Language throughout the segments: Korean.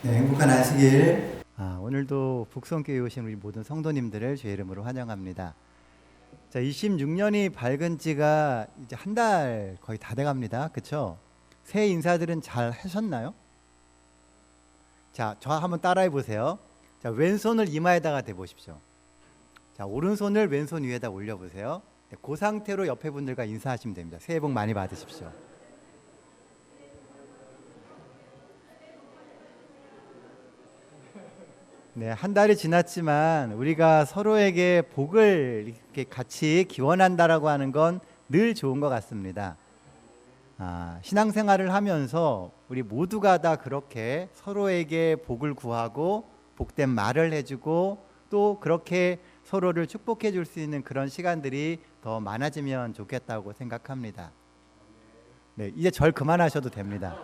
네, 행복한 안식일. 오늘도 북성교회 오신 우리 모든 성도님들을 주의 이름으로 환영합니다. 자, 26년이 밝은 지가 이제 한 달 거의 다 돼갑니다. 그렇죠? 새해 인사들은 잘 하셨나요? 자, 저 한번 따라해 보세요. 자, 왼손을 이마에다가 대보십시오. 자, 오른손을 왼손 위에다 올려보세요. 네, 그 상태로 옆에 분들과 인사하시면 됩니다. 새해 복 많이 받으십시오. 네, 한 달이 지났지만 우리가 서로에게 복을 이렇게 같이 기원한다라고 하는 건 늘 좋은 것 같습니다. 신앙생활을 하면서 우리 모두가 다 그렇게 서로에게 복을 구하고 복된 말을 해주고 또 그렇게 서로를 축복해 줄 수 있는 그런 시간들이 더 많아지면 좋겠다고 생각합니다. 네, 이제 절 그만하셔도 됩니다.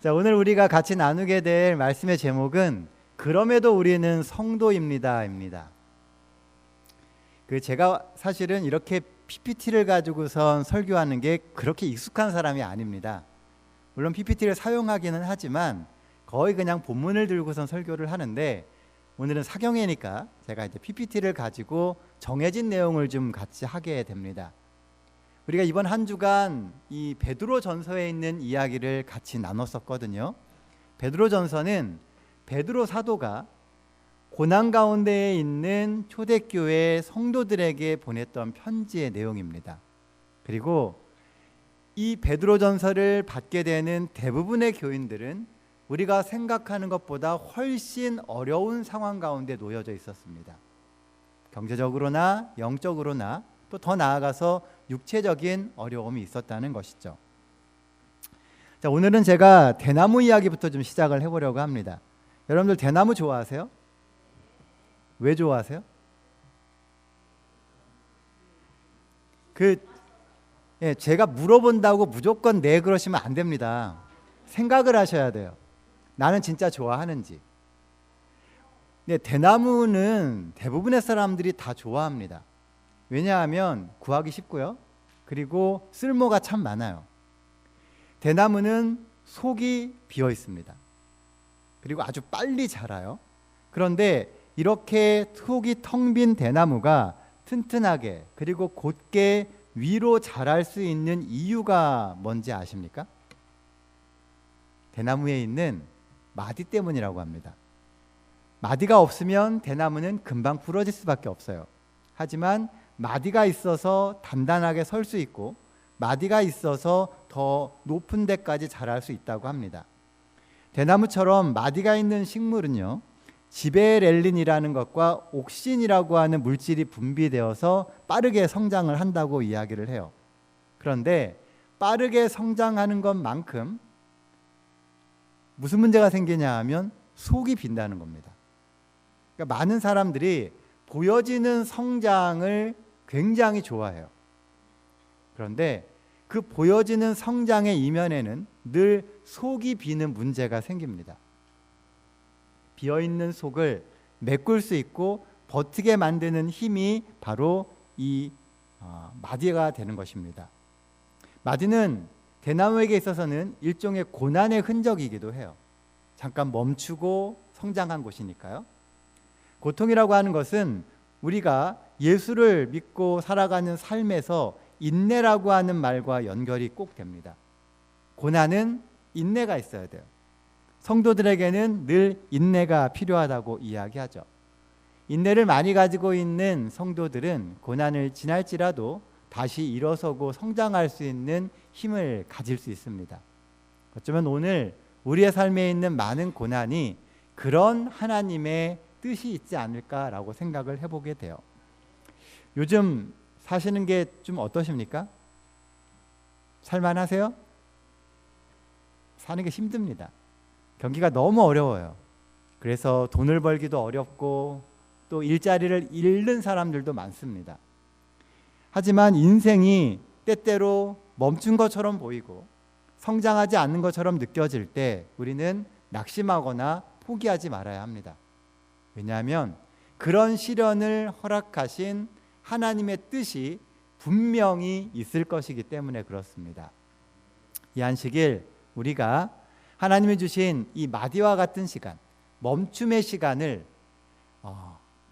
자, 오늘 우리가 같이 나누게 될 말씀의 제목은 그럼에도 우리는 성도입니다입니다. 제가 사실은 이렇게 PPT를 가지고선 설교하는 게 그렇게 익숙한 사람이 아닙니다. 물론 PPT를 사용하기는 하지만 거의 그냥 본문을 들고선 설교를 하는데 오늘은 사경회니까 제가 이제 PPT를 가지고 정해진 내용을 좀 같이 하게 됩니다. 우리가 이번 한 주간 이 베드로 전서에 있는 이야기를 같이 나눴었거든요. 베드로 전서는 베드로 사도가 고난 가운데에 있는 초대교회 성도들에게 보냈던 편지의 내용입니다. 그리고 이 베드로 전서를 받게 되는 대부분의 교인들은 우리가 생각하는 것보다 훨씬 어려운 상황 가운데 놓여져 있었습니다. 경제적으로나 영적으로나 또 더 나아가서 육체적인 어려움이 있었다는 것이죠. 자, 오늘은 제가 대나무 이야기부터 좀 시작을 해보려고 합니다. 여러분들 대나무 좋아하세요? 왜 좋아하세요? 제가 물어본다고 무조건 네 그러시면 안 됩니다. 생각을 하셔야 돼요. 나는 진짜 좋아하는지. 네, 대나무는 대부분의 사람들이 다 좋아합니다. 왜냐하면 구하기 쉽고요. 그리고 쓸모가 참 많아요. 대나무는 속이 비어 있습니다. 그리고 아주 빨리 자라요. 그런데 이렇게 속이 텅 빈 대나무가 튼튼하게 그리고 곧게 위로 자랄 수 있는 이유가 뭔지 아십니까? 대나무에 있는 마디 때문이라고 합니다. 마디가 없으면 대나무는 금방 부러질 수밖에 없어요. 하지만 마디가 있어서 단단하게 설 수 있고 마디가 있어서 더 높은 데까지 자랄 수 있다고 합니다. 대나무처럼 마디가 있는 식물은요, 지베렐린이라는 것과 옥신이라고 하는 물질이 분비되어서 빠르게 성장을 한다고 이야기를 해요. 그런데 빠르게 성장하는 것만큼 무슨 문제가 생기냐 하면 속이 빈다는 겁니다. 그러니까 많은 사람들이 보여지는 성장을 굉장히 좋아해요. 그런데 그 보여지는 성장의 이면에는 늘 속이 비는 문제가 생깁니다. 비어있는 속을 메꿀 수 있고 버티게 만드는 힘이 바로 이 마디가 되는 것입니다. 마디는 대나무에게 있어서는 일종의 고난의 흔적이기도 해요. 잠깐 멈추고 성장한 곳이니까요. 고통이라고 하는 것은 우리가 예수를 믿고 살아가는 삶에서 인내라고 하는 말과 연결이 꼭 됩니다. 고난은 인내가 있어야 돼요. 성도들에게는 늘 인내가 필요하다고 이야기하죠. 인내를 많이 가지고 있는 성도들은 고난을 지날지라도 다시 일어서고 성장할 수 있는 힘을 가질 수 있습니다. 어쩌면 오늘 우리의 삶에 있는 많은 고난이 그런 하나님의 뜻이 있지 않을까라고 생각을 해보게 돼요. 요즘 사시는 게 좀 어떠십니까? 살만하세요? 사는 게 힘듭니다. 경기가 너무 어려워요. 그래서 돈을 벌기도 어렵고 또 일자리를 잃는 사람들도 많습니다. 하지만 인생이 때때로 멈춘 것처럼 보이고 성장하지 않는 것처럼 느껴질 때 우리는 낙심하거나 포기하지 말아야 합니다. 왜냐하면 그런 시련을 허락하신 하나님의 뜻이 분명히 있을 것이기 때문에 그렇습니다. 이 안식일 우리가 하나님이 주신 이 마디와 같은 시간, 멈춤의 시간을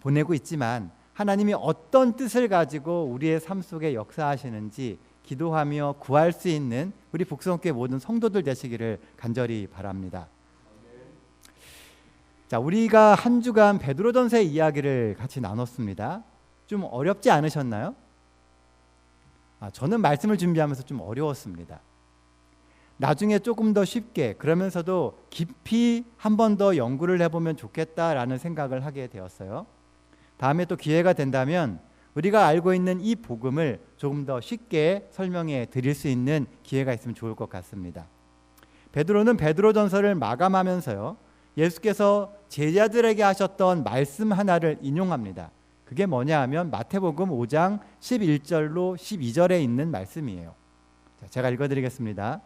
보내고 있지만 하나님이 어떤 뜻을 가지고 우리의 삶 속에 역사하시는지 기도하며 구할 수 있는 우리 북성교회 모든 성도들 되시기를 간절히 바랍니다. 자, 우리가 한 주간 베드로전서의 이야기를 같이 나눴습니다. 좀 어렵지 않으셨나요? 저는 말씀을 준비하면서 좀 어려웠습니다. 나중에 조금 더 쉽게 그러면서도 깊이 한 번 더 연구를 해보면 좋겠다라는 생각을 하게 되었어요. 다음에 또 기회가 된다면 우리가 알고 있는 이 복음을 조금 더 쉽게 설명해 드릴 수 있는 기회가 있으면 좋을 것 같습니다. 베드로는 베드로전서를 마감하면서요, 예수께서 제자들에게 하셨던 말씀 하나를 인용합니다. 그게 뭐냐 하면 마태복음 5장 11절로 12절에 있는 말씀이에요. 제가 읽어드리겠습니다.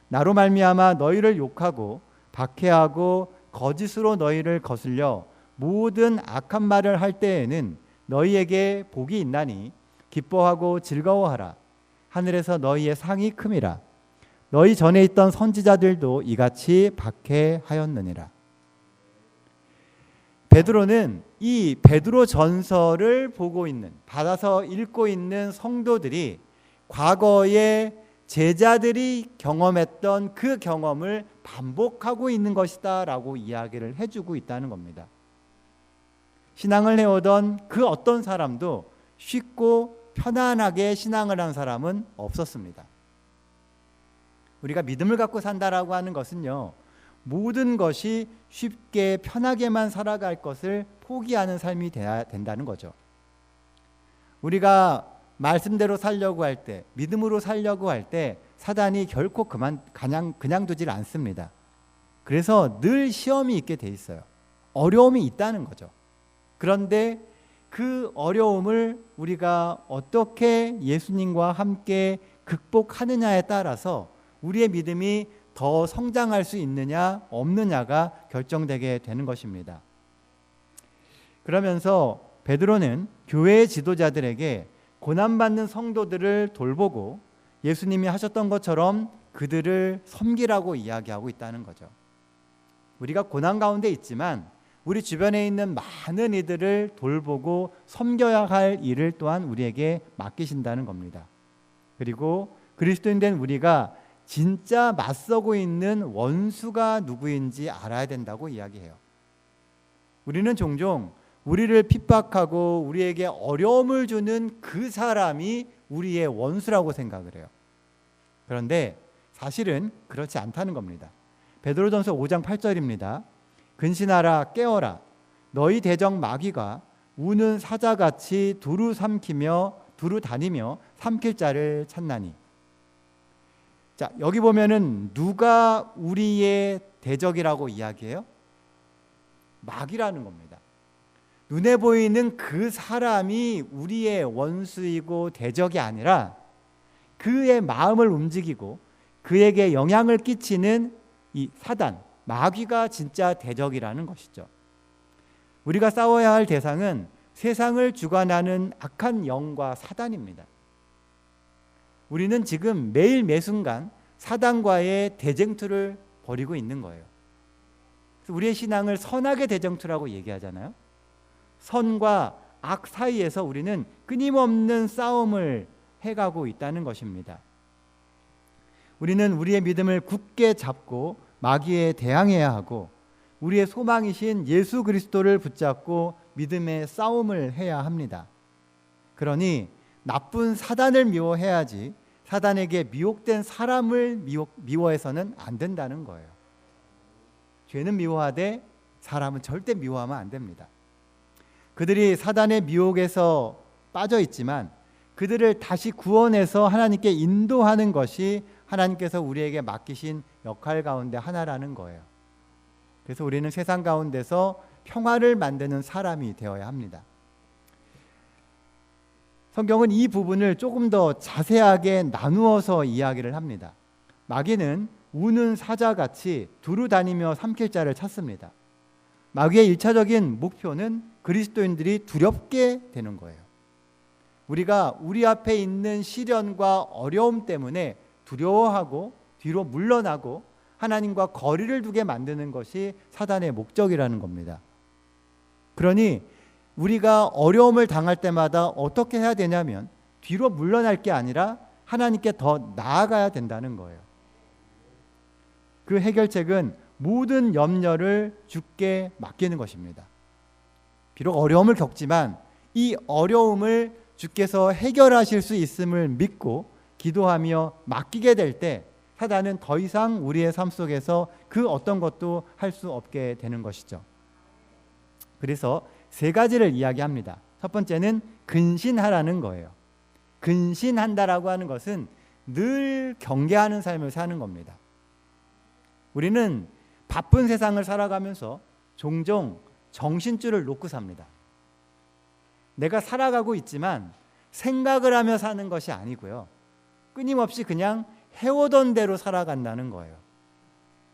나로 말미암아 너희를 욕하고 박해하고 거짓으로 너희를 거슬려 모든 악한 말을 할 때에는 너희에게 복이 있나니 기뻐하고 즐거워하라. 하늘에서 너희의 상이 큼이라. 너희 전에 있던 선지자들도 이같이 박해하였느니라. 베드로는 이 베드로 전서를 보고 있는, 받아서 읽고 있는 성도들이 과거에 제자들이 경험했던 그 경험을 반복하고 있는 것이다 라고 이야기를 해주고 있다는 겁니다. 신앙을 해오던 그 어떤 사람도 쉽고 편안하게 신앙을 한 사람은 없었습니다. 우리가 믿음을 갖고 산다라고 하는 것은요, 모든 것이 쉽게 편하게만 살아갈 것을 포기하는 삶이 돼야 된다는 거죠. 우리가 말씀대로 살려고 할 때, 믿음으로 살려고 할 때 사단이 결코 그냥 두질 않습니다. 그래서 늘 시험이 있게 돼 있어요. 어려움이 있다는 거죠. 그런데 그 어려움을 우리가 어떻게 예수님과 함께 극복하느냐에 따라서 우리의 믿음이 더 성장할 수 있느냐 없느냐가 결정되게 되는 것입니다. 그러면서 베드로는 교회의 지도자들에게 고난받는 성도들을 돌보고 예수님이 하셨던 것처럼 그들을 섬기라고 이야기하고 있다는 거죠. 우리가 고난 가운데 있지만 우리 주변에 있는 많은 이들을 돌보고 섬겨야 할 일을 또한 우리에게 맡기신다는 겁니다. 그리고 그리스도인 된 우리가 진짜 맞서고 있는 원수가 누구인지 알아야 된다고 이야기해요. 우리는 종종 우리를 핍박하고 우리에게 어려움을 주는 그 사람이 우리의 원수라고 생각을 해요. 그런데 사실은 그렇지 않다는 겁니다. 베드로전서 5장 8절입니다. 근신하라 깨어라 너희 대적 마귀가 우는 사자같이 두루 다니며 삼킬 자를 찾나니. 자, 여기 보면은 누가 우리의 대적이라고 이야기해요? 마귀라는 겁니다. 눈에 보이는 그 사람이 우리의 원수이고 대적이 아니라 그의 마음을 움직이고 그에게 영향을 끼치는 이 사단, 마귀가 진짜 대적이라는 것이죠. 우리가 싸워야 할 대상은 세상을 주관하는 악한 영과 사단입니다. 우리는 지금 매일 매순간 사단과의 대쟁투를 벌이고 있는 거예요. 우리의 신앙을 선악의 대쟁투라고 얘기하잖아요. 선과 악 사이에서 우리는 끊임없는 싸움을 해가고 있다는 것입니다. 우리는 우리의 믿음을 굳게 잡고 마귀에 대항해야 하고 우리의 소망이신 예수 그리스도를 붙잡고 믿음의 싸움을 해야 합니다. 그러니 나쁜 사단을 미워해야지 사단에게 미혹된 사람을 미워해서는 안 된다는 거예요. 죄는 미워하되 사람은 절대 미워하면 안 됩니다. 그들이 사단의 미혹에서 빠져 있지만 그들을 다시 구원해서 하나님께 인도하는 것이 하나님께서 우리에게 맡기신 역할 가운데 하나라는 거예요. 그래서 우리는 세상 가운데서 평화를 만드는 사람이 되어야 합니다. 성경은 이 부분을 조금 더 자세하게 나누어서 이야기를 합니다. 마귀는 우는 사자같이 두루 다니며 삼킬 자를 찾습니다. 마귀의 1차적인 목표는 그리스도인들이 두렵게 되는 거예요. 우리가 우리 앞에 있는 시련과 어려움 때문에 두려워하고 뒤로 물러나고 하나님과 거리를 두게 만드는 것이 사단의 목적이라는 겁니다. 그러니 우리가 어려움을 당할 때마다 어떻게 해야 되냐면 뒤로 물러날 게 아니라 하나님께 더 나아가야 된다는 거예요. 그 해결책은 모든 염려를 주께 맡기는 것입니다. 비록 어려움을 겪지만 이 어려움을 주께서 해결하실 수 있음을 믿고 기도하며 맡기게 될 때 사단은 더 이상 우리의 삶 속에서 그 어떤 것도 할 수 없게 되는 것이죠. 그래서 세 가지를 이야기합니다. 첫 번째는 근신하라는 거예요. 근신한다라고 하는 것은 늘 경계하는 삶을 사는 겁니다. 우리는 바쁜 세상을 살아가면서 종종 정신줄을 놓고 삽니다. 내가 살아가고 있지만 생각을 하며 사는 것이 아니고요. 끊임없이 그냥 해오던 대로 살아간다는 거예요.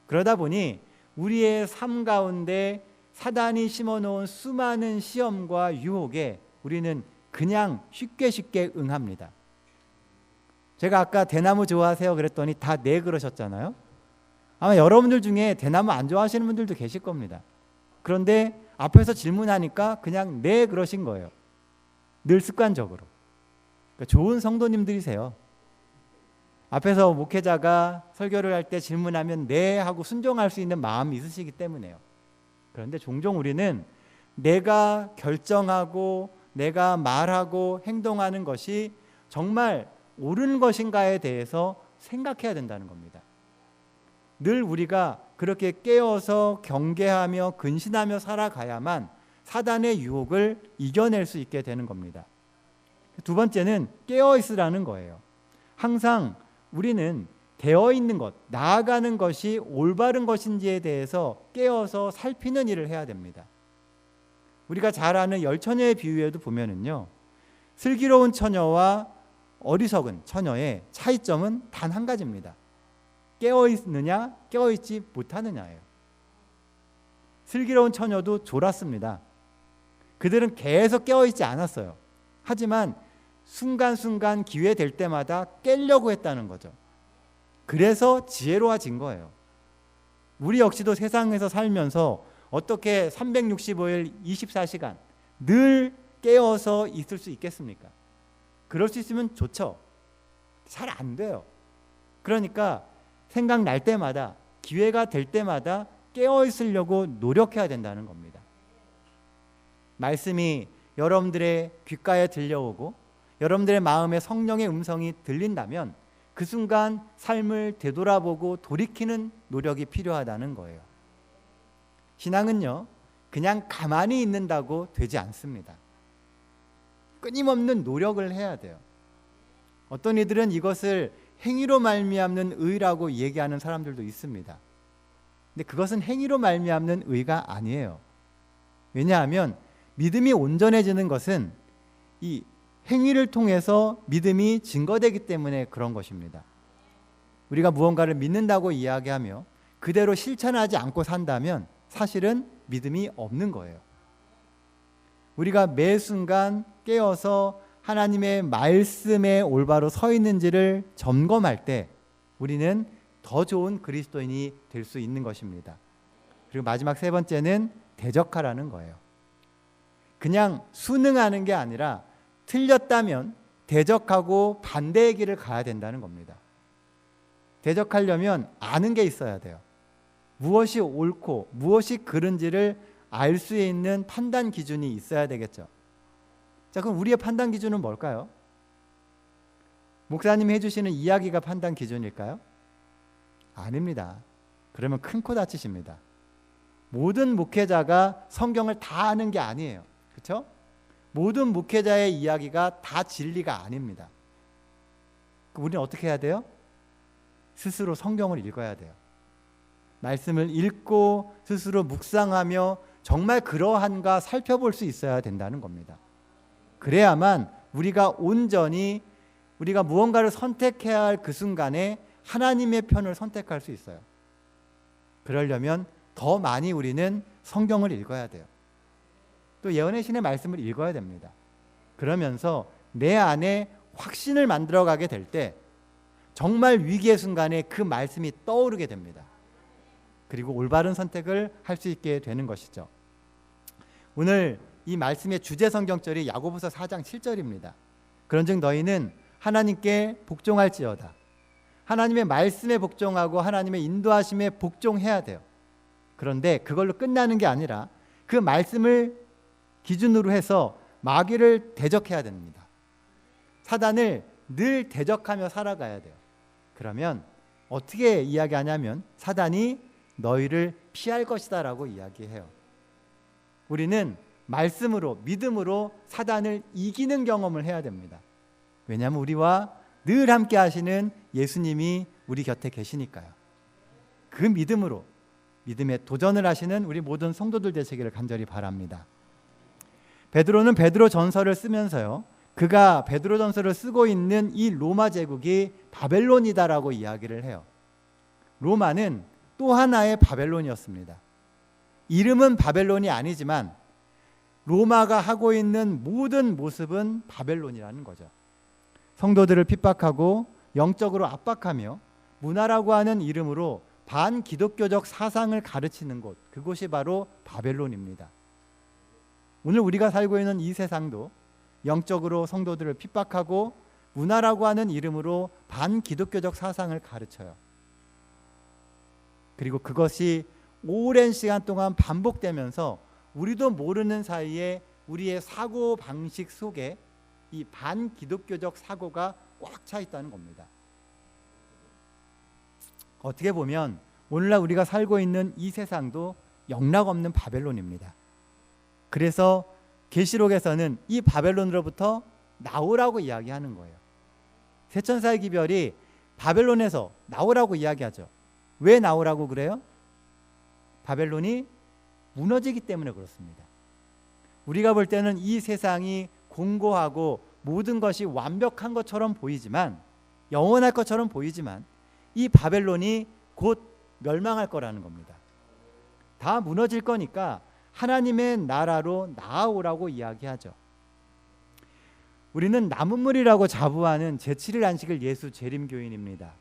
그러다 보니 우리의 삶 가운데 사단이 심어놓은 수많은 시험과 유혹에 우리는 그냥 쉽게 응합니다. 제가 아까 대나무 좋아하세요 그랬더니 다 네 그러셨잖아요. 아마 여러분들 중에 대나무 안 좋아하시는 분들도 계실 겁니다. 그런데 앞에서 질문하니까 그냥 네 그러신 거예요. 늘 습관적으로. 그러니까 좋은 성도님들이세요. 앞에서 목회자가 설교를 할 때 질문하면 네 하고 순종할 수 있는 마음이 있으시기 때문에요. 그런데 종종 우리는 내가 결정하고 내가 말하고 행동하는 것이 정말 옳은 것인가에 대해서 생각해야 된다는 겁니다. 늘 우리가 그렇게 깨어서 경계하며 근신하며 살아가야만 사단의 유혹을 이겨낼 수 있게 되는 겁니다. 두 번째는 깨어 있으라는 거예요. 항상 우리는 되어 있는 것, 나아가는 것이 올바른 것인지에 대해서 깨어서 살피는 일을 해야 됩니다. 우리가 잘 아는 열처녀의 비유에도 보면은요, 슬기로운 처녀와 어리석은 처녀의 차이점은 단 한 가지입니다. 깨어 있느냐, 깨어 있지 못하느냐예요. 슬기로운 처녀도 졸았습니다. 그들은 계속 깨어 있지 않았어요. 하지만 순간순간 기회 될 때마다 깨려고 했다는 거죠. 그래서 지혜로워진 거예요. 우리 역시도 세상에서 살면서 어떻게 365일 24시간 늘 깨어서 있을 수 있겠습니까? 그럴 수 있으면 좋죠. 잘 안 돼요. 그러니까 생각날 때마다, 기회가 될 때마다 깨어 있으려고 노력해야 된다는 겁니다. 말씀이 여러분들의 귓가에 들려오고 여러분들의 마음에 성령의 음성이 들린다면 그 순간 삶을 되돌아보고 돌이키는 노력이 필요하다는 거예요. 신앙은요, 그냥 가만히 있는다고 되지 않습니다. 끊임없는 노력을 해야 돼요. 어떤 이들은 이것을 행위로 말미암는 의라고 얘기하는 사람들도 있습니다. 근데 그것은 행위로 말미암는 의가 아니에요. 왜냐하면 믿음이 온전해지는 것은 이 행위를 통해서 믿음이 증거되기 때문에 그런 것입니다. 우리가 무언가를 믿는다고 이야기하며 그대로 실천하지 않고 산다면 사실은 믿음이 없는 거예요. 우리가 매 순간 깨어서 하나님의 말씀에 올바로 서 있는지를 점검할 때 우리는 더 좋은 그리스도인이 될 수 있는 것입니다. 그리고 마지막 세 번째는 대적하라는 거예요. 그냥 순응하는 게 아니라 틀렸다면 대적하고 반대의 길을 가야 된다는 겁니다. 대적하려면 아는 게 있어야 돼요. 무엇이 옳고 무엇이 그른지를 알 수 있는 판단 기준이 있어야 되겠죠. 자, 그럼 우리의 판단 기준은 뭘까요? 목사님이 해주시는 이야기가 판단 기준일까요? 아닙니다. 그러면 큰 코 다치십니다. 모든 목회자가 성경을 다 아는 게 아니에요. 그렇죠? 모든 목회자의 이야기가 다 진리가 아닙니다. 우리는 어떻게 해야 돼요? 스스로 성경을 읽어야 돼요. 말씀을 읽고 스스로 묵상하며 정말 그러한가 살펴볼 수 있어야 된다는 겁니다. 그래야만 우리가 온전히 우리가 무언가를 선택해야 할 그 순간에 하나님의 편을 선택할 수 있어요. 그러려면 더 많이 우리는 성경을 읽어야 돼요. 또 예언의 신의 말씀을 읽어야 됩니다. 그러면서 내 안에 확신을 만들어가게 될 때 정말 위기의 순간에 그 말씀이 떠오르게 됩니다. 그리고 올바른 선택을 할 수 있게 되는 것이죠. 오늘 이 말씀의 주제 성경절이 야고보서 4장 7절입니다. 그런즉 너희는 하나님께 복종할지어다. 하나님의 말씀에 복종하고 하나님의 인도하심에 복종해야 돼요. 그런데 그걸로 끝나는 게 아니라 그 말씀을 기준으로 해서 마귀를 대적해야 됩니다. 사단을 늘 대적하며 살아가야 돼요. 그러면 어떻게 이야기하냐면 사단이 너희를 피할 것이다 라고 이야기해요. 우리는 말씀으로, 믿음으로 사단을 이기는 경험을 해야 됩니다. 왜냐하면 우리와 늘 함께 하시는 예수님이 우리 곁에 계시니까요. 그 믿음으로, 믿음에 도전을 하시는 우리 모든 성도들 되시기를 간절히 바랍니다. 베드로는 베드로 전서를 쓰면서요, 그가 베드로 전서를 쓰고 있는 이 로마 제국이 바벨론이다라고 이야기를 해요. 로마는 또 하나의 바벨론이었습니다. 이름은 바벨론이 아니지만 로마가 하고 있는 모든 모습은 바벨론이라는 거죠. 성도들을 핍박하고 영적으로 압박하며 문화라고 하는 이름으로 반기독교적 사상을 가르치는 곳, 그곳이 바로 바벨론입니다. 오늘 우리가 살고 있는 이 세상도 영적으로 성도들을 핍박하고 문화라고 하는 이름으로 반기독교적 사상을 가르쳐요. 그리고 그것이 오랜 시간 동안 반복되면서 우리도 모르는 사이에 우리의 사고 방식 속에 이 반기독교적 사고가 꽉 차 있다는 겁니다. 어떻게 보면 오늘날 우리가 살고 있는 이 세상도 영락없는 바벨론입니다. 그래서 계시록에서는 이 바벨론으로부터 나오라고 이야기하는 거예요. 세천사의 기별이 바벨론에서 나오라고 이야기하죠. 왜 나오라고 그래요? 바벨론이 무너지기 때문에 그렇습니다. 우리가 볼 때는 이 세상이 공고하고 모든 것이 완벽한 것처럼 보이지만, 영원할 것처럼 보이지만 이 바벨론이 곧 멸망할 거라는 겁니다. 다 무너질 거니까 하나님의 나라로 나아오라고 이야기하죠. 우리는 남은 물이라고 자부하는 제7일 안식일 예수 재림교인입니다.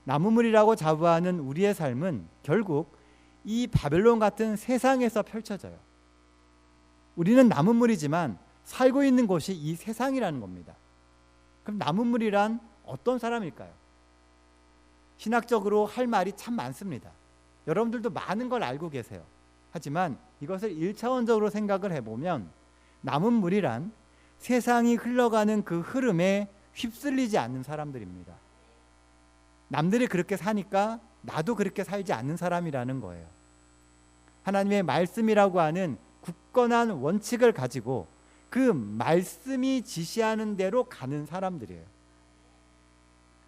남은 물이라고 자부하는 우리의 삶은 결국 이 바벨론 같은 세상에서 펼쳐져요. 우리는 남은 물이지만 살고 있는 곳이 이 세상이라는 겁니다. 그럼 남은 물이란 어떤 사람일까요? 신학적으로 할 말이 참 많습니다. 여러분들도 많은 걸 알고 계세요. 하지만 이것을 1차원적으로 생각을 해보면 남은 물이란 세상이 흘러가는 그 흐름에 휩쓸리지 않는 사람들입니다. 남들이 그렇게 사니까 나도 그렇게 살지 않는 사람이라는 거예요. 하나님의 말씀이라고 하는 굳건한 원칙을 가지고 그 말씀이 지시하는 대로 가는 사람들이에요.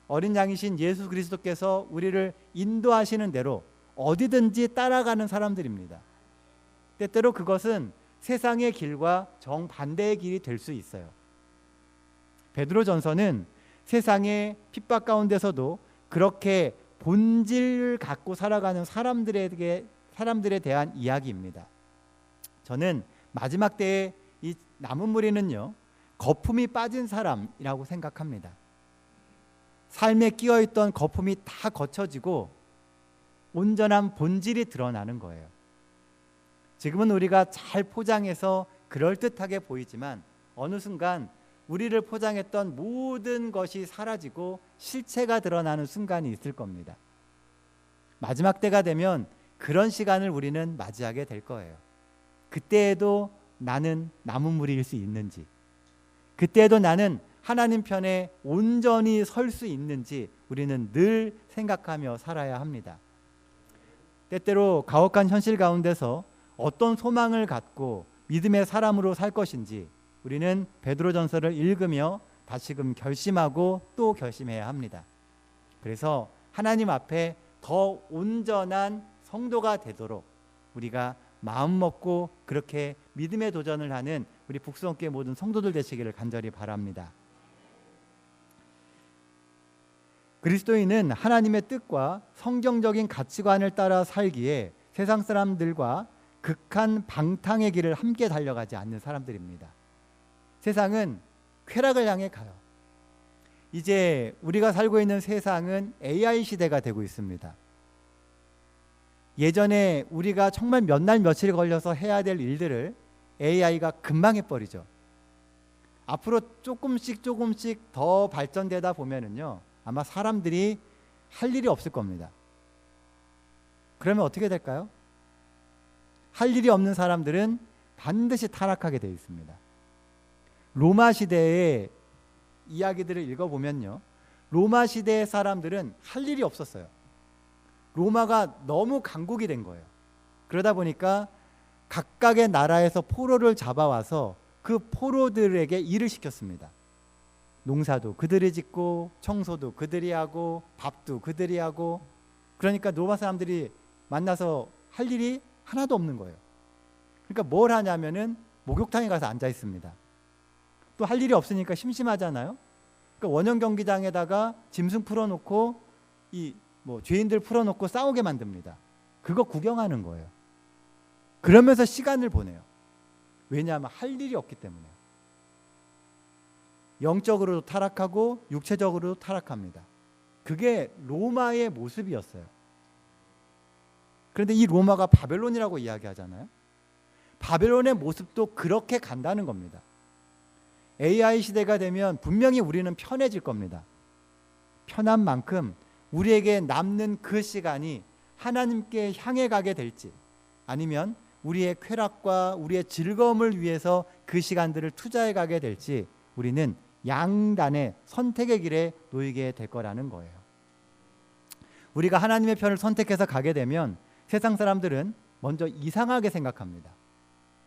어린 양이신 예수 그리스도께서 우리를 인도하시는 대로 어디든지 따라가는 사람들입니다. 때때로 그것은 세상의 길과 정반대의 길이 될 수 있어요. 베드로전서는 세상의 핍박 가운데서도 그렇게 본질을 갖고 살아가는 사람들에 대한 이야기입니다. 저는 마지막 때의 이 남은 무리는요, 거품이 빠진 사람이라고 생각합니다. 삶에 끼어있던 거품이 다 거쳐지고 온전한 본질이 드러나는 거예요. 지금은 우리가 잘 포장해서 그럴듯하게 보이지만 어느 순간 우리를 포장했던 모든 것이 사라지고 실체가 드러나는 순간이 있을 겁니다. 마지막 때가 되면 그런 시간을 우리는 맞이하게 될 거예요. 그때에도 나는 남은 무리일 수 있는지, 그때에도 나는 하나님 편에 온전히 설 수 있는지 우리는 늘 생각하며 살아야 합니다. 때때로 가혹한 현실 가운데서 어떤 소망을 갖고 믿음의 사람으로 살 것인지 우리는 베드로전서를 읽으며 다시금 결심하고 또 결심해야 합니다. 그래서 하나님 앞에 더 온전한 성도가 되도록 우리가 마음 먹고 그렇게 믿음의 도전을 하는 우리 북수원교회 모든 성도들 되시기를 간절히 바랍니다. 그리스도인은 하나님의 뜻과 성경적인 가치관을 따라 살기에 세상 사람들과 극한 방탕의 길을 함께 달려가지 않는 사람들입니다. 세상은 쾌락을 향해 가요. 이제 우리가 살고 있는 세상은 AI 시대가 되고 있습니다. 예전에 우리가 정말 몇 날 며칠 걸려서 해야 될 일들을 AI가 금방 해버리죠. 앞으로 조금씩 더 발전되다 보면은요, 아마 사람들이 할 일이 없을 겁니다. 그러면 어떻게 될까요? 할 일이 없는 사람들은 반드시 타락하게 되어 있습니다. 로마 시대의 이야기들을 읽어보면요, 로마 시대의 사람들은 할 일이 없었어요. 로마가 너무 강국이 된 거예요. 그러다 보니까 각각의 나라에서 포로를 잡아와서 그 포로들에게 일을 시켰습니다. 농사도 그들이 짓고, 청소도 그들이 하고, 밥도 그들이 하고. 그러니까 로마 사람들이 만나서 할 일이 하나도 없는 거예요. 그러니까 뭘 하냐면은 목욕탕에 가서 앉아 있습니다. 또 할 일이 없으니까 심심하잖아요. 그러니까 원형 경기장에다가 짐승 풀어놓고 죄인들 풀어놓고 싸우게 만듭니다. 그거 구경하는 거예요. 그러면서 시간을 보내요. 왜냐하면 할 일이 없기 때문에. 영적으로도 타락하고 육체적으로도 타락합니다. 그게 로마의 모습이었어요. 그런데 이 로마가 바벨론이라고 이야기하잖아요. 바벨론의 모습도 그렇게 간다는 겁니다. AI 시대가 되면 분명히 우리는 편해질 겁니다. 편한 만큼 우리에게 남는 그 시간이 하나님께 향해 가게 될지, 아니면 우리의 쾌락과 우리의 즐거움을 위해서 그 시간들을 투자해 가게 될지, 우리는 양단의 선택의 길에 놓이게 될 거라는 거예요. 우리가 하나님의 편을 선택해서 가게 되면 세상 사람들은 먼저 이상하게 생각합니다.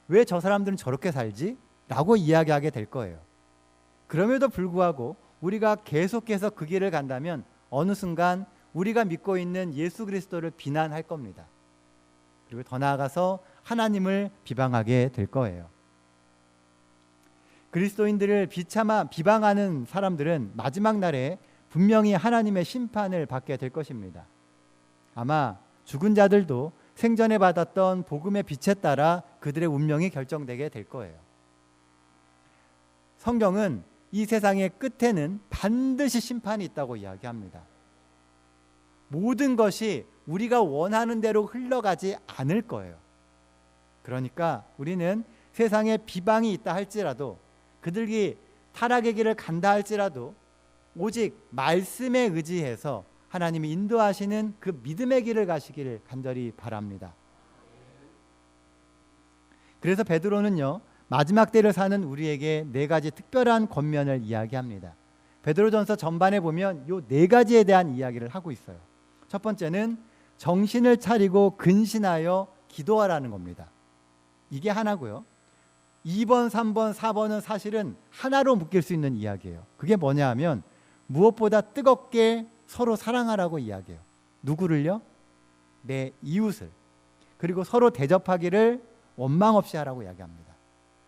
왜 저 사람들은 저렇게 살지? 라고 이야기하게 될 거예요. 그럼에도 불구하고 우리가 계속해서 그 길을 간다면 어느 순간 우리가 믿고 있는 예수 그리스도를 비난할 겁니다. 그리고 더 나아가서 하나님을 비방하게 될 거예요. 그리스도인들을 비방하는 사람들은 마지막 날에 분명히 하나님의 심판을 받게 될 것입니다. 아마 죽은 자들도 생전에 받았던 복음의 빛에 따라 그들의 운명이 결정되게 될 거예요. 성경은 이 세상의 끝에는 반드시 심판이 있다고 이야기합니다. 모든 것이 우리가 원하는 대로 흘러가지 않을 거예요. 그러니까 우리는 세상에 비방이 있다 할지라도, 그들이 타락의 길을 간다 할지라도 오직 말씀에 의지해서 하나님이 인도하시는 그 믿음의 길을 가시기를 간절히 바랍니다. 그래서 베드로는요, 마지막 때를 사는 우리에게 4가지 특별한 권면을 이야기합니다. 베드로전서 전반에 보면 요 4가지에 대한 이야기를 하고 있어요. 첫 번째는 정신을 차리고 근신하여 기도하라는 겁니다. 이게 하나고요. 2번, 3번, 4번은 사실은 하나로 묶일 수 있는 이야기예요. 그게 뭐냐 하면 무엇보다 뜨겁게 서로 사랑하라고 이야기해요. 누구를요? 내 이웃을. 그리고 서로 대접하기를 원망 없이 하라고 이야기합니다.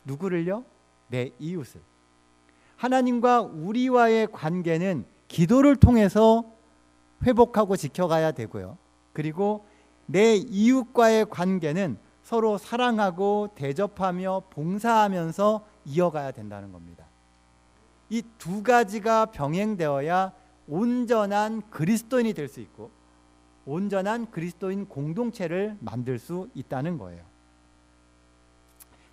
누구를요? 내 이웃을. 하나님과 우리와의 관계는 기도를 통해서 회복하고 지켜가야 되고요. 그리고 내 이웃과의 관계는 서로 사랑하고 대접하며 봉사하면서 이어가야 된다는 겁니다. 이 2가지가 병행되어야 온전한 그리스도인이 될 수 있고 온전한 그리스도인 공동체를 만들 수 있다는 거예요.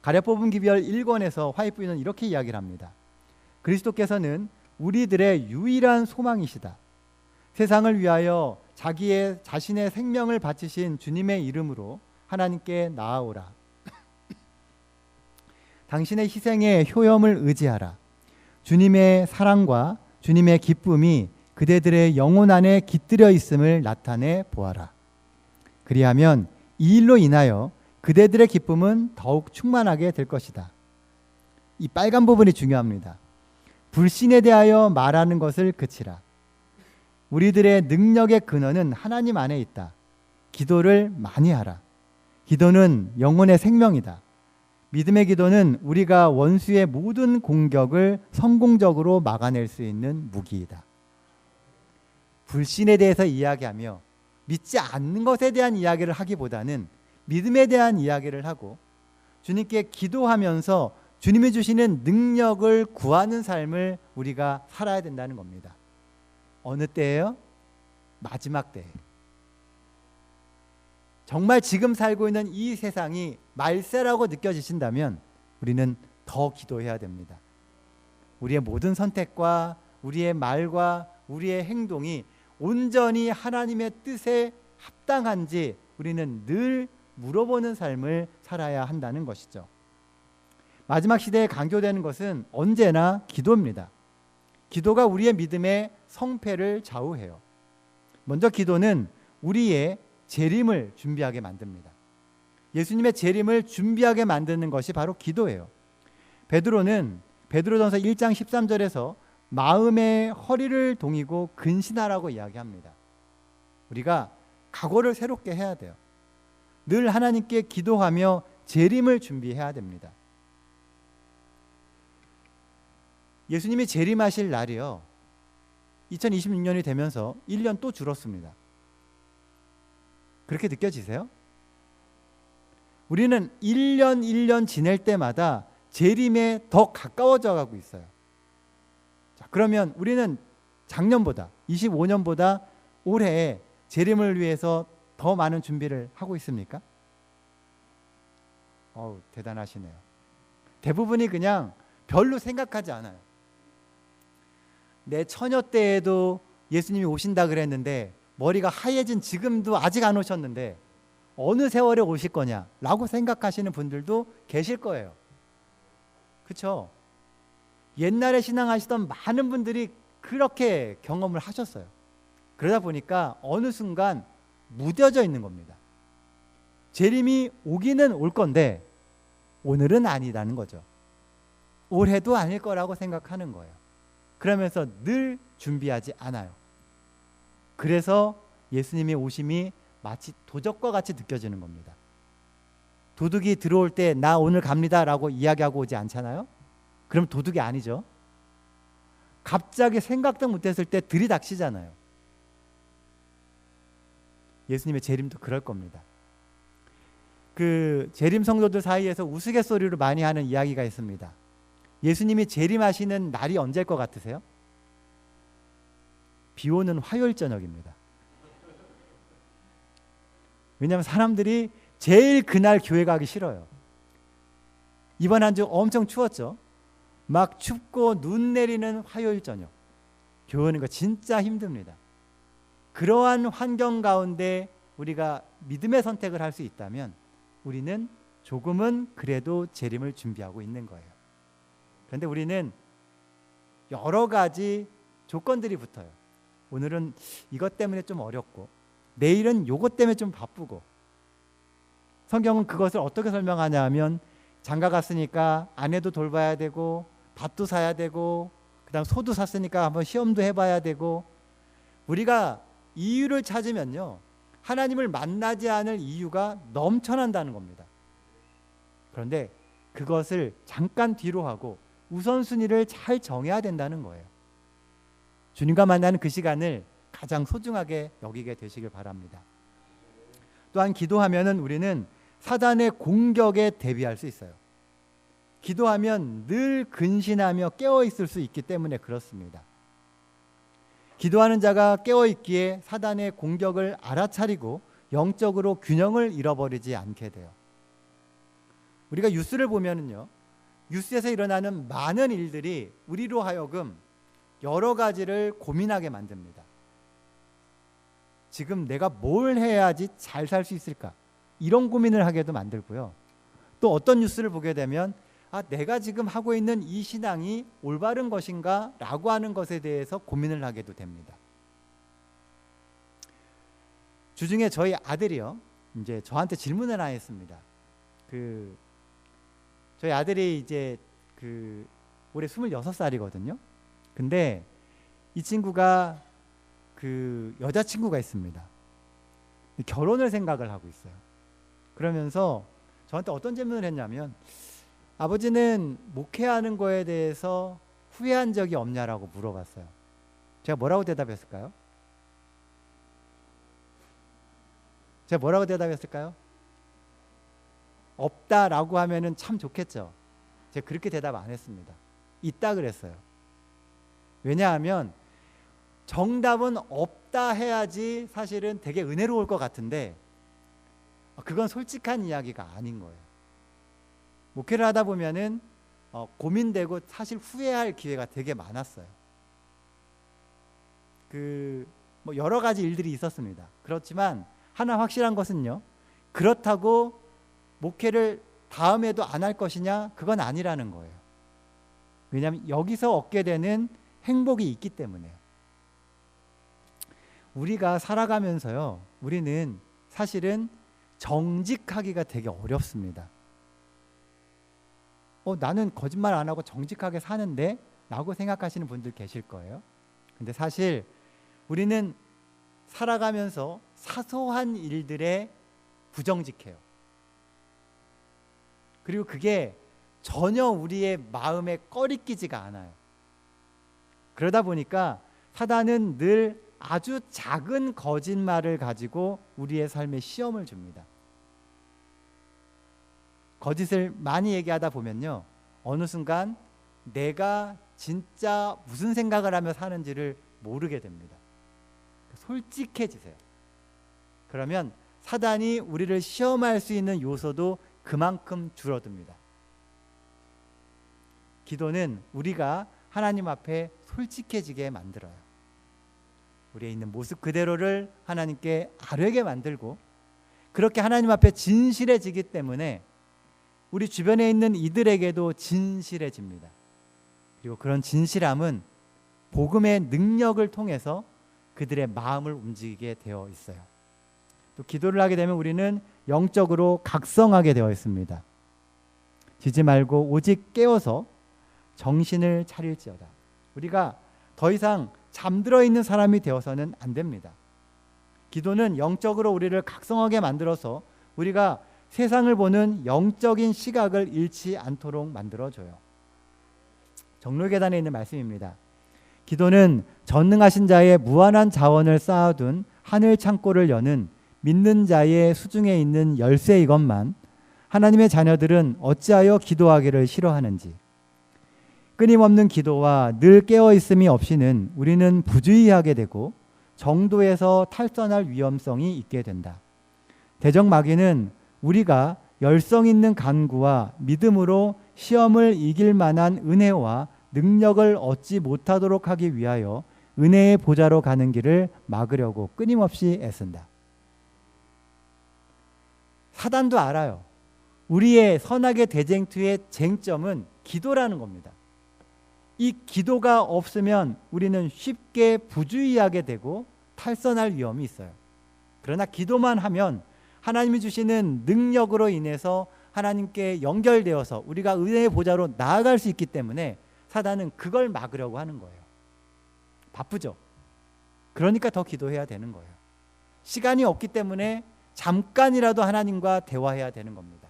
가랴 뽑은 기별 1권에서 화이트 부인은 이렇게 이야기를 합니다. 그리스도께서는 우리들의 유일한 소망이시다. 세상을 위하여 자신의 생명을 바치신 주님의 이름으로 하나님께 나아오라. 당신의 희생의 효염을 의지하라. 주님의 사랑과 주님의 기쁨이 그대들의 영혼 안에 깃들여 있음을 나타내 보아라. 그리하면 이 일로 인하여 그대들의 기쁨은 더욱 충만하게 될 것이다. 이 빨간 부분이 중요합니다. 불신에 대하여 말하는 것을 그치라. 우리들의 능력의 근원은 하나님 안에 있다. 기도를 많이 하라. 기도는 영혼의 생명이다. 믿음의 기도는 우리가 원수의 모든 공격을 성공적으로 막아낼 수 있는 무기이다. 불신에 대해서 이야기하며 믿지 않는 것에 대한 이야기를 하기보다는 믿음에 대한 이야기를 하고 주님께 기도하면서 주님이 주시는 능력을 구하는 삶을 우리가 살아야 된다는 겁니다. 어느 때예요? 마지막 때. 정말 지금 살고 있는 이 세상이 말세라고 느껴지신다면 우리는 더 기도해야 됩니다. 우리의 모든 선택과 우리의 말과 우리의 행동이 온전히 하나님의 뜻에 합당한지 우리는 늘 물어보는 삶을 살아야 한다는 것이죠. 마지막 시대에 강조되는 것은 언제나 기도입니다. 기도가 우리의 믿음의 성패를 좌우해요. 먼저 기도는 우리의 재림을 준비하게 만듭니다. 예수님의 재림을 준비하게 만드는 것이 바로 기도예요. 베드로는 베드로전서 1장 13절에서 마음의 허리를 동이고 근신하라고 이야기합니다. 우리가 각오를 새롭게 해야 돼요. 늘 하나님께 기도하며 재림을 준비해야 됩니다. 예수님이 재림하실 날이요, 2026년이 되면서 1년 또 줄었습니다. 그렇게 느껴지세요? 우리는 1년 지낼 때마다 재림에 더 가까워져 가고 있어요. 자, 그러면 우리는 작년보다 25년보다 올해 재림을 위해서 더 많은 준비를 하고 있습니까? 대단하시네요. 대부분이 그냥 별로 생각하지 않아요. 내 처녀 때에도 예수님이 오신다 그랬는데 머리가 하얘진 지금도 아직 안 오셨는데 어느 세월에 오실 거냐라고 생각하시는 분들도 계실 거예요. 그렇죠? 옛날에 신앙하시던 많은 분들이 그렇게 경험을 하셨어요. 그러다 보니까 어느 순간 무뎌져 있는 겁니다. 재림이 오기는 올 건데 오늘은 아니라는 거죠. 올해도 아닐 거라고 생각하는 거예요. 그러면서 늘 준비하지 않아요. 그래서 예수님의 오심이 마치 도적과 같이 느껴지는 겁니다. 도둑이 들어올 때 나 오늘 갑니다 라고 이야기하고 오지 않잖아요. 그럼 도둑이 아니죠. 갑자기 생각도 못했을 때 들이닥치잖아요. 예수님의 재림도 그럴 겁니다. 그 재림 성도들 사이에서 우스갯소리로 많이 하는 이야기가 있습니다. 예수님이 재림하시는 날이 언제일 것 같으세요? 비 오는 화요일 저녁입니다. 왜냐하면 사람들이 제일 그날 교회 가기 싫어요. 이번 한 주 엄청 추웠죠. 막 춥고 눈 내리는 화요일 저녁. 교회 오는 거 진짜 힘듭니다. 그러한 환경 가운데 우리가 믿음의 선택을 할 수 있다면 우리는 조금은 그래도 재림을 준비하고 있는 거예요. 그런데 우리는 여러 가지 조건들이 붙어요. 오늘은 이것 때문에 좀 어렵고 내일은 이것 때문에 좀 바쁘고, 성경은 그것을 어떻게 설명하냐 하면 장가 갔으니까 아내도 돌봐야 되고 밭도 사야 되고 그다음 소도 샀으니까 한번 시험도 해봐야 되고, 우리가 이유를 찾으면요 하나님을 만나지 않을 이유가 넘쳐난다는 겁니다. 그런데 그것을 잠깐 뒤로 하고 우선순위를 잘 정해야 된다는 거예요. 주님과 만나는 그 시간을 가장 소중하게 여기게 되시길 바랍니다. 또한 기도하면은 우리는 사단의 공격에 대비할 수 있어요. 기도하면 늘 근신하며 깨어 있을 수 있기 때문에 그렇습니다. 기도하는 자가 깨어 있기에 사단의 공격을 알아차리고 영적으로 균형을 잃어버리지 않게 돼요. 우리가 뉴스를 보면은요, 뉴스에서 일어나는 많은 일들이 우리로 하여금 여러 가지를 고민하게 만듭니다. 지금 내가 뭘 해야지 잘 살 수 있을까? 이런 고민을 하게도 만들고요. 또 어떤 뉴스를 보게 되면 내가 지금 하고 있는 이 신앙이 올바른 것인가? 라고 하는 것에 대해서 고민을 하게도 됩니다. 주중에 저희 아들이요, 이제 저한테 질문을 하나 했습니다. 저희 아들이 이제 올해 26살이거든요. 근데 이 친구가 여자친구가 있습니다. 결혼을 생각을 하고 있어요. 그러면서 저한테 어떤 질문을 했냐면, 아버지는 목회하는 거에 대해서 후회한 적이 없냐라고 물어봤어요. 제가 뭐라고 대답했을까요? 없다라고 하면은 참 좋겠죠. 제가 그렇게 대답 안 했습니다. 있다 그랬어요. 왜냐하면 정답은 없다 해야지 사실은 되게 은혜로울 것 같은데 그건 솔직한 이야기가 아닌 거예요. 목회를 하다 보면은 고민되고 사실 후회할 기회가 되게 많았어요. 뭐 여러 가지 일들이 있었습니다. 그렇지만 하나 확실한 것은요, 그렇다고 목회를 다음에도 안 할 것이냐? 그건 아니라는 거예요. 왜냐하면 여기서 얻게 되는 행복이 있기 때문에요. 우리가 살아가면서요, 우리는 사실은 정직하기가 되게 어렵습니다. 나는 거짓말 안 하고 정직하게 사는데 라고 생각하시는 분들 계실 거예요. 근데 사실 우리는 살아가면서 사소한 일들에 부정직해요. 그리고 그게 전혀 우리의 마음에 꺼리끼지가 않아요. 그러다 보니까 사단은 늘 아주 작은 거짓말을 가지고 우리의 삶에 시험을 줍니다. 거짓을 많이 얘기하다 보면요, 어느 순간 내가 진짜 무슨 생각을 하며 사는지를 모르게 됩니다. 솔직해지세요. 그러면 사단이 우리를 시험할 수 있는 요소도 그만큼 줄어듭니다. 기도는 우리가 하나님 앞에 솔직해지게 만들어요. 우리의 있는 모습 그대로를 하나님께 아뢰게 만들고, 그렇게 하나님 앞에 진실해지기 때문에 우리 주변에 있는 이들에게도 진실해집니다. 그리고 그런 진실함은 복음의 능력을 통해서 그들의 마음을 움직이게 되어 있어요. 또 기도를 하게 되면 우리는 영적으로 각성하게 되어 있습니다. 지지 말고 오직 깨어서 정신을 차릴지어다. 우리가 더 이상 잠들어 있는 사람이 되어서는 안 됩니다. 기도는 영적으로 우리를 각성하게 만들어서 우리가 세상을 보는 영적인 시각을 잃지 않도록 만들어줘요. 정로계단에 있는 말씀입니다. 기도는 전능하신 자의 무한한 자원을 쌓아둔 하늘 창고를 여는 믿는 자의 수중에 있는 열쇠이건만 하나님의 자녀들은 어찌하여 기도하기를 싫어하는지. 끊임없는 기도와 늘 깨어있음이 없이는 우리는 부주의하게 되고 정도에서 탈선할 위험성이 있게 된다. 대적 마귀는 우리가 열성 있는 간구와 믿음으로 시험을 이길 만한 은혜와 능력을 얻지 못하도록 하기 위하여 은혜의 보좌로 가는 길을 막으려고 끊임없이 애쓴다. 사단도 알아요. 우리의 선악의 대쟁투의 쟁점은 기도라는 겁니다. 이 기도가 없으면 우리는 쉽게 부주의하게 되고 탈선할 위험이 있어요. 그러나 기도만 하면 하나님이 주시는 능력으로 인해서 하나님께 연결되어서 우리가 은혜의 보좌로 나아갈 수 있기 때문에 사단은 그걸 막으려고 하는 거예요. 바쁘죠. 그러니까 더 기도해야 되는 거예요. 시간이 없기 때문에 잠깐이라도 하나님과 대화해야 되는 겁니다.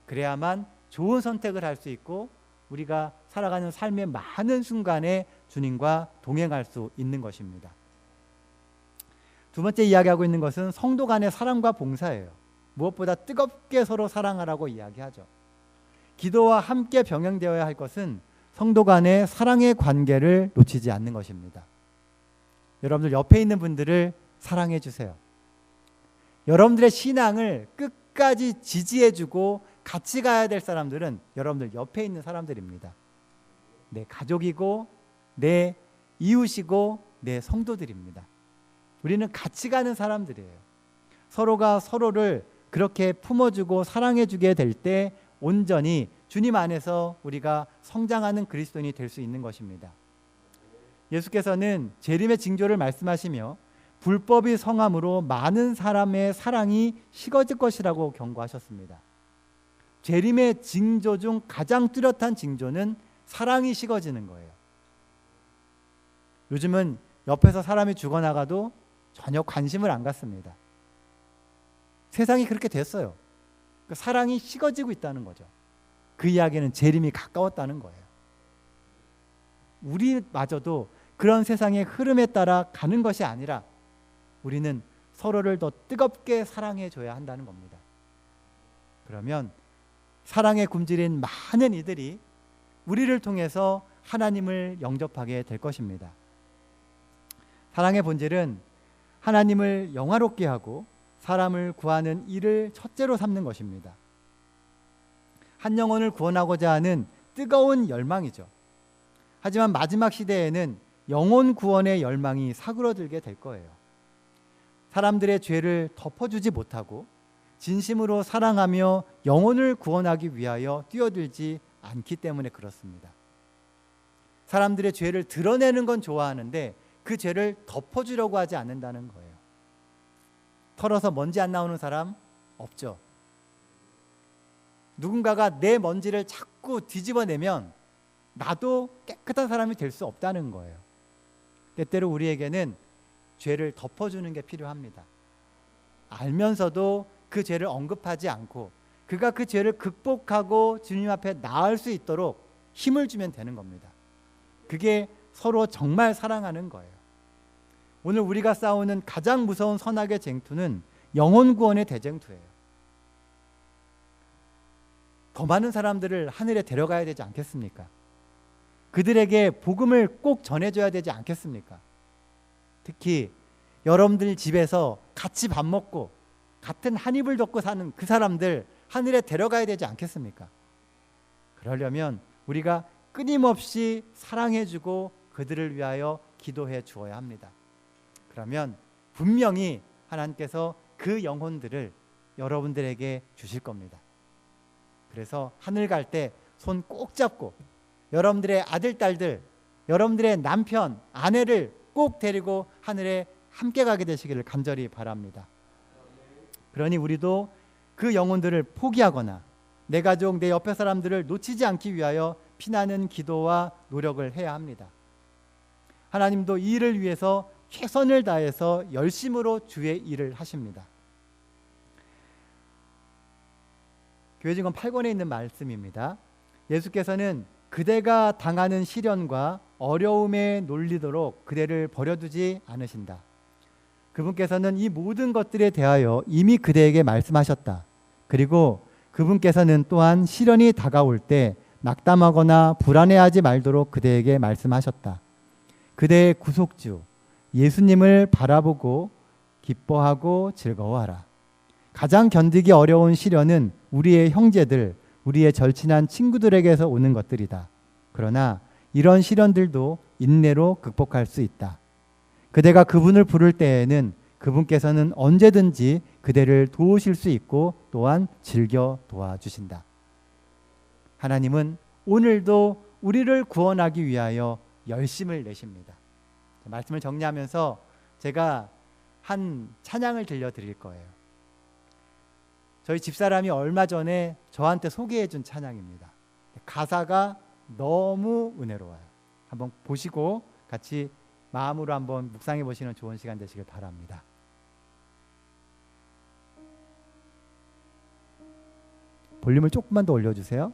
그래야만 좋은 선택을 할 수 있고 우리가 살아가는 삶의 많은 순간에 주님과 동행할 수 있는 것입니다. 두 번째 이야기하고 있는 것은 성도 간의 사랑과 봉사예요. 무엇보다 뜨겁게 서로 사랑하라고 이야기하죠. 기도와 함께 병행되어야 할 것은 성도 간의 사랑의 관계를 놓치지 않는 것입니다. 여러분들 옆에 있는 분들을 사랑해 주세요. 여러분들의 신앙을 끝까지 지지해주고 같이 가야 될 사람들은 여러분들 옆에 있는 사람들입니다. 내 가족이고 내 이웃이고 내 성도들입니다. 우리는 같이 가는 사람들이에요. 서로가 서로를 그렇게 품어주고 사랑해주게 될 때 온전히 주님 안에서 우리가 성장하는 그리스도인이 될 수 있는 것입니다. 예수께서는 재림의 징조를 말씀하시며 불법이 성함으로 많은 사람의 사랑이 식어질 것이라고 경고하셨습니다. 재림의 징조 중 가장 뚜렷한 징조는 사랑이 식어지는 거예요. 요즘은 옆에서 사람이 죽어나가도 전혀 관심을 안 갖습니다. 세상이 그렇게 됐어요. 사랑이 식어지고 있다는 거죠. 그 이야기는 재림이 가까웠다는 거예요. 우리마저도 그런 세상의 흐름에 따라 가는 것이 아니라 우리는 서로를 더 뜨겁게 사랑해 줘야 한다는 겁니다. 그러면 사랑에 굶주린 많은 이들이 우리를 통해서 하나님을 영접하게 될 것입니다. 사랑의 본질은 하나님을 영화롭게 하고 사람을 구하는 일을 첫째로 삼는 것입니다. 한 영혼을 구원하고자 하는 뜨거운 열망이죠. 하지만 마지막 시대에는 영혼 구원의 열망이 사그러들게 될 거예요. 사람들의 죄를 덮어주지 못하고 진심으로 사랑하며 영혼을 구원하기 위하여 뛰어들지 않기 때문에 그렇습니다. 사람들의 죄를 드러내는 건 좋아하는데 그 죄를 덮어주려고 하지 않는다는 거예요. 털어서 먼지 안 나오는 사람 없죠. 누군가가 내 먼지를 자꾸 뒤집어내면 나도 깨끗한 사람이 될 수 없다는 거예요. 때때로 우리에게는 죄를 덮어주는 게 필요합니다. 알면서도 그 죄를 언급하지 않고 그가 그 죄를 극복하고 주님 앞에 나을 수 있도록 힘을 주면 되는 겁니다. 그게 서로 정말 사랑하는 거예요. 오늘 우리가 싸우는 가장 무서운 선악의 쟁투는 영혼 구원의 대쟁투예요. 더 많은 사람들을 하늘에 데려가야 되지 않겠습니까? 그들에게 복음을 꼭 전해줘야 되지 않겠습니까? 특히 여러분들 집에서 같이 밥 먹고 같은 한 입을 덮고 사는 그 사람들 하늘에 데려가야 되지 않겠습니까? 그러려면 우리가 끊임없이 사랑해주고 그들을 위하여 기도해 주어야 합니다. 그러면 분명히 하나님께서 그 영혼들을 여러분들에게 주실 겁니다. 그래서 하늘 갈 때 손 꼭 잡고 여러분들의 아들, 딸들, 여러분들의 남편, 아내를 꼭 데리고 하늘에 함께 가게 되시기를 간절히 바랍니다. 그러니 우리도 그 영혼들을 포기하거나 내 가족, 내 옆에 사람들을 놓치지 않기 위하여 피나는 기도와 노력을 해야 합니다. 하나님도 이 일을 위해서 최선을 다해서 열심으로 주의 일을 하십니다. 교회증언 8권에 있는 말씀입니다. 예수께서는 그대가 당하는 시련과 어려움에 놀리도록 그대를 버려두지 않으신다. 그분께서는 이 모든 것들에 대하여 이미 그대에게 말씀하셨다. 그리고 그분께서는 또한 시련이 다가올 때 낙담하거나 불안해하지 말도록 그대에게 말씀하셨다. 그대의 구속주 예수님을 바라보고 기뻐하고 즐거워하라. 가장 견디기 어려운 시련은 우리의 형제들, 우리의 절친한 친구들에게서 오는 것들이다. 그러나 이런 시련들도 인내로 극복할 수 있다. 그대가 그분을 부를 때에는 그분께서는 언제든지 그대를 도우실 수 있고 또한 즐겨 도와주신다. 하나님은 오늘도 우리를 구원하기 위하여 열심을 내십니다. 말씀을 정리하면서 제가 한 찬양을 들려드릴 거예요. 저희 집사람이 얼마 전에 저한테 소개해 준 찬양입니다. 가사가 너무 은혜로워요. 한번 보시고 같이 마음으로 한번 묵상해 보시는 좋은 시간 되시길 바랍니다. 볼륨을 조금만 더 올려주세요.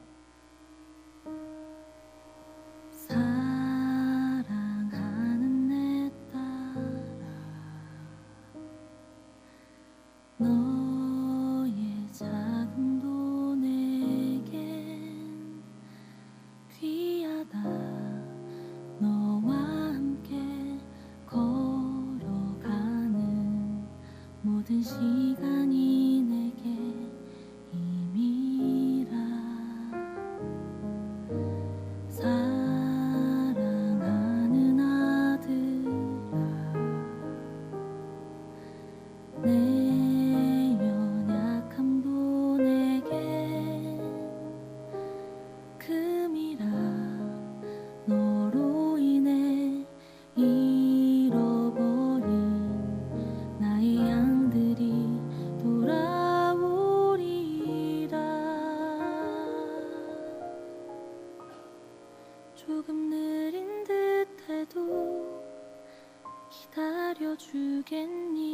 사랑하는 내 딸아, 너의 작음도 내겐 귀하다. 너와 함께 걸어가는 모든 시간이 내게 힘이라. 사랑하는 아들아, 내 연약함도 내게 금이라. 너로 인해 잃어버린 나의 양들이 돌아오리라. 조금 느린 듯해도 기다려주겠니?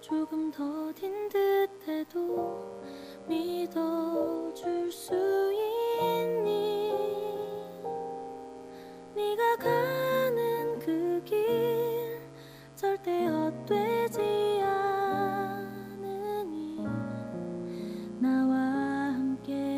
조금 더딘 듯해도 믿어줄 수 있니? 네가 가는 그 길 절대 헛되지 않으니 나와 함께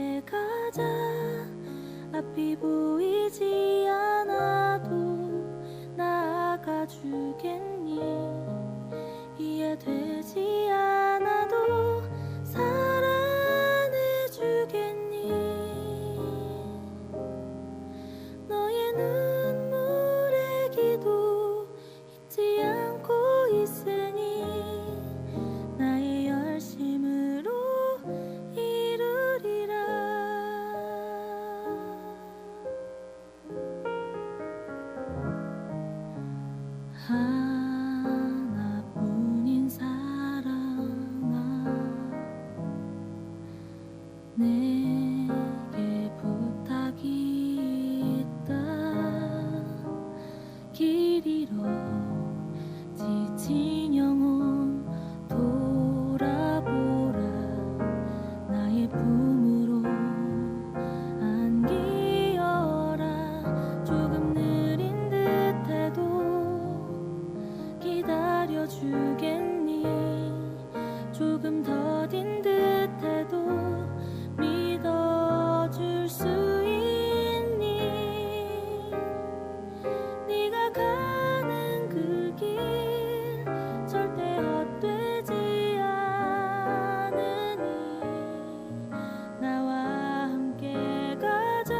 조금 더딘 듯해도 믿어줄 수 있니? 네가 가는 그 길 절대 헛되지 않으니 나와 함께 가자.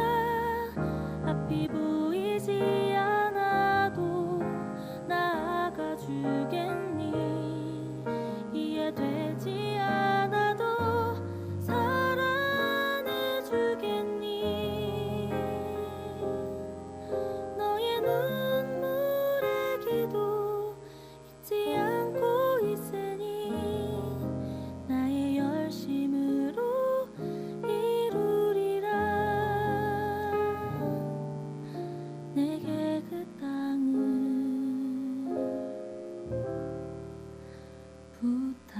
앞이 보이지 않아도 나아가 주겠니? 이해되지 않아도 사랑해 주겠니? 너의 눈물의 기도 잊지 않고 있으니 나의 열심으로 이루리라. 내게 그 땅을 부탁한다.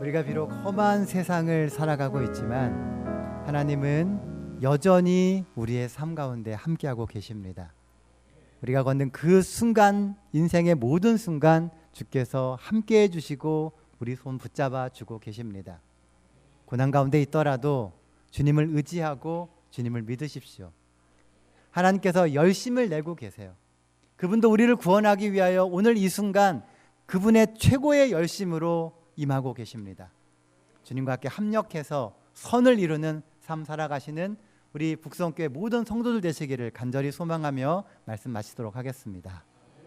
우리가 비록 험한 세상을 살아가고 있지만 하나님은 여전히 우리의 삶 가운데 함께하고 계십니다. 우리가 걷는 그 순간, 인생의 모든 순간 주께서 함께해 주시고 우리 손 붙잡아 주고 계십니다. 고난 가운데 있더라도 주님을 의지하고 주님을 믿으십시오. 하나님께서 열심을 내고 계세요. 그분도 우리를 구원하기 위하여 오늘 이 순간 그분의 최고의 열심으로 임하고 계십니다. 주님과 함께 합력해서 선을 이루는 삶 살아가시는 우리 북성교회 모든 성도들 되시기를 간절히 소망하며 말씀 마치도록 하겠습니다.